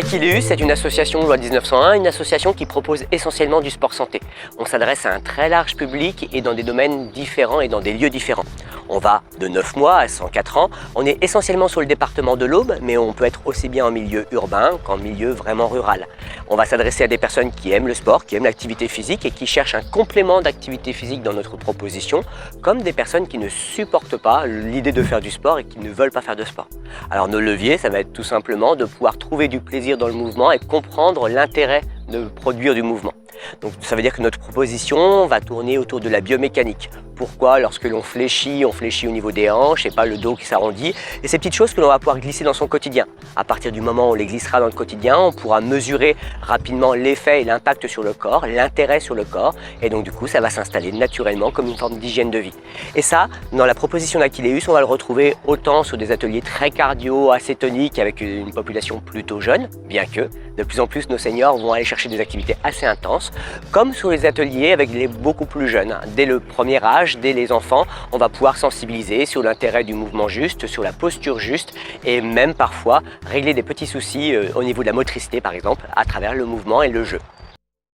Achilleus est une association loi 1901, une association qui propose essentiellement du sport santé. On s'adresse à un très large public et dans des domaines différents et dans des lieux différents. On va de 9 mois à 104 ans, on est essentiellement sur le département de l'Aube, mais on peut être aussi bien en milieu urbain qu'en milieu vraiment rural. On va s'adresser à des personnes qui aiment le sport, qui aiment l'activité physique et qui cherchent un complément d'activité physique dans notre proposition, comme des personnes qui ne supportent pas l'idée de faire du sport et qui ne veulent pas faire de sport. Alors nos leviers, ça va être tout simplement de pouvoir trouver du plaisir dans le mouvement et comprendre l'intérêt de produire du mouvement. Donc ça veut dire que notre proposition va tourner autour de la biomécanique. Pourquoi lorsque l'on fléchit, on fléchit au niveau des hanches et pas le dos qui s'arrondit. Et ces petites choses que l'on va pouvoir glisser dans son quotidien. À partir du moment où on les glissera dans le quotidien, on pourra mesurer rapidement l'effet et l'impact sur le corps, l'intérêt sur le corps. Et donc du coup, ça va s'installer naturellement comme une forme d'hygiène de vie. Et ça, dans la proposition d'Achilleus, on va le retrouver autant sur des ateliers très cardio, assez toniques, avec une population plutôt jeune, bien que de plus en plus nos seniors vont aller chercher des activités assez intenses, comme sur les ateliers avec les beaucoup plus jeunes. Dès le premier âge, dès les enfants, on va pouvoir sensibiliser sur l'intérêt du mouvement juste, sur la posture juste et même parfois régler des petits soucis au niveau de la motricité par exemple à travers le mouvement et le jeu.